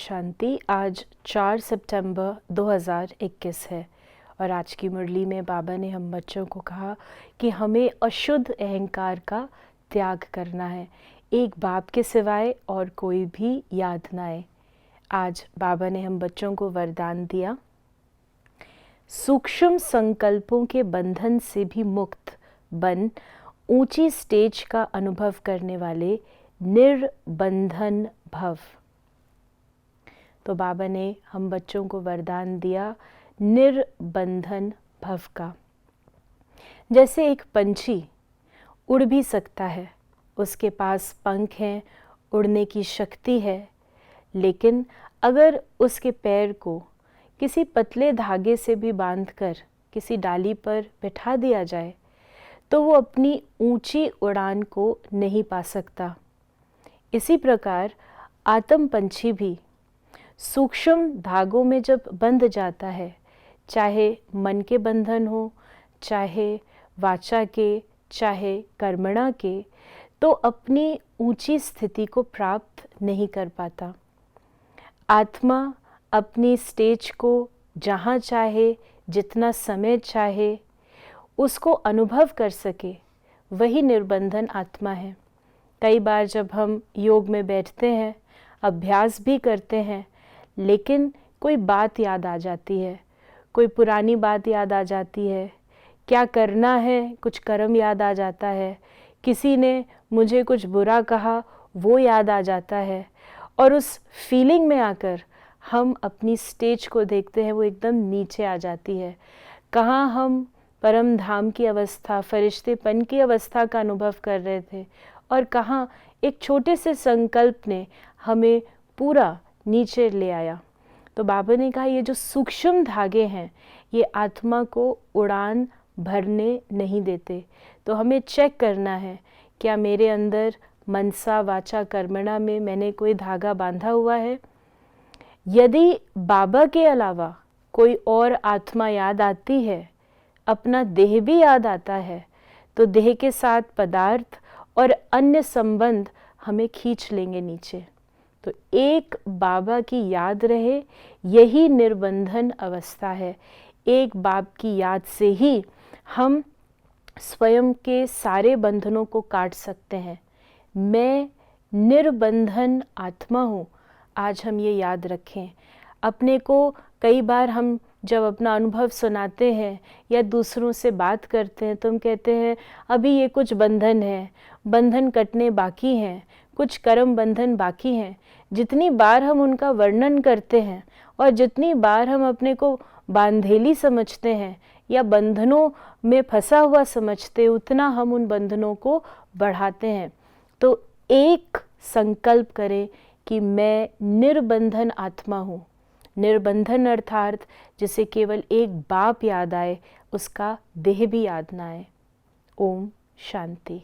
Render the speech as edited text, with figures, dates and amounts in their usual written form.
शांति। आज 4 सितंबर 2021 है और आज की मुरली में बाबा ने हम बच्चों को कहा कि हमें अशुद्ध अहंकार का त्याग करना है, एक बाप के सिवाय और कोई भी याद ना आए। आज बाबा ने हम बच्चों को वरदान दिया, सूक्ष्म संकल्पों के बंधन से भी मुक्त बन ऊंची स्टेज का अनुभव करने वाले निर्बंधन भव। तो बाबा ने हम बच्चों को वरदान दिया निर्बंधन भव का। जैसे एक पंछी उड़ भी सकता है, उसके पास पंख हैं, उड़ने की शक्ति है, लेकिन अगर उसके पैर को किसी पतले धागे से भी बांधकर किसी डाली पर बैठा दिया जाए तो वो अपनी ऊंची उड़ान को नहीं पा सकता। इसी प्रकार आत्म पंछी भी सूक्ष्म धागों में जब बंध जाता है, चाहे मन के बंधन हो, चाहे वाचा के, चाहे कर्मणा के, तो अपनी ऊंची स्थिति को प्राप्त नहीं कर पाता। आत्मा अपनी स्टेज को जहाँ चाहे, जितना समय चाहे, उसको अनुभव कर सके, वही निर्बंधन आत्मा है। कई बार जब हम योग में बैठते हैं, अभ्यास भी करते हैं, लेकिन कोई बात याद आ जाती है, कोई पुरानी बात याद आ जाती है, क्या करना है, कुछ कर्म याद आ जाता है, किसी ने मुझे कुछ बुरा कहा वो याद आ जाता है, और उस फीलिंग में आकर हम अपनी स्टेज को देखते हैं, वो एकदम नीचे आ जाती है। कहाँ हम परम धाम की अवस्था, फरिश्तेपन की अवस्था का अनुभव कर रहे थे, और कहाँ एक छोटे से संकल्प ने हमें पूरा नीचे ले आया। तो बाबा ने कहा ये जो सूक्ष्म धागे हैं ये आत्मा को उड़ान भरने नहीं देते। तो हमें चेक करना है, क्या मेरे अंदर मनसा वाचा कर्मणा में मैंने कोई धागा बांधा हुआ है। यदि बाबा के अलावा कोई और आत्मा याद आती है, अपना देह भी याद आता है, तो देह के साथ पदार्थ और अन्य संबंध हमें खींच लेंगे नीचे। तो एक बाबा की याद रहे, यही निर्बंधन अवस्था है। एक बाप की याद से ही हम स्वयं के सारे बंधनों को काट सकते हैं। मैं निर्बंधन आत्मा हूँ, आज हम ये याद रखें। अपने को कई बार हम जब अपना अनुभव सुनाते हैं या दूसरों से बात करते हैं तो हम कहते हैं अभी ये कुछ बंधन है, बंधन कटने बाकी हैं, कुछ कर्म बंधन बाकी हैं। जितनी बार हम उनका वर्णन करते हैं और जितनी बार हम अपने को बांधेली समझते हैं या बंधनों में फंसा हुआ समझते हैं, उतना हम उन बंधनों को बढ़ाते हैं। तो एक संकल्प करें कि मैं निर्बंधन आत्मा हूँ। निर्बंधन अर्थात जिसे केवल एक बाप याद आए, उसका देह भी याद ना आए। ओम शांति।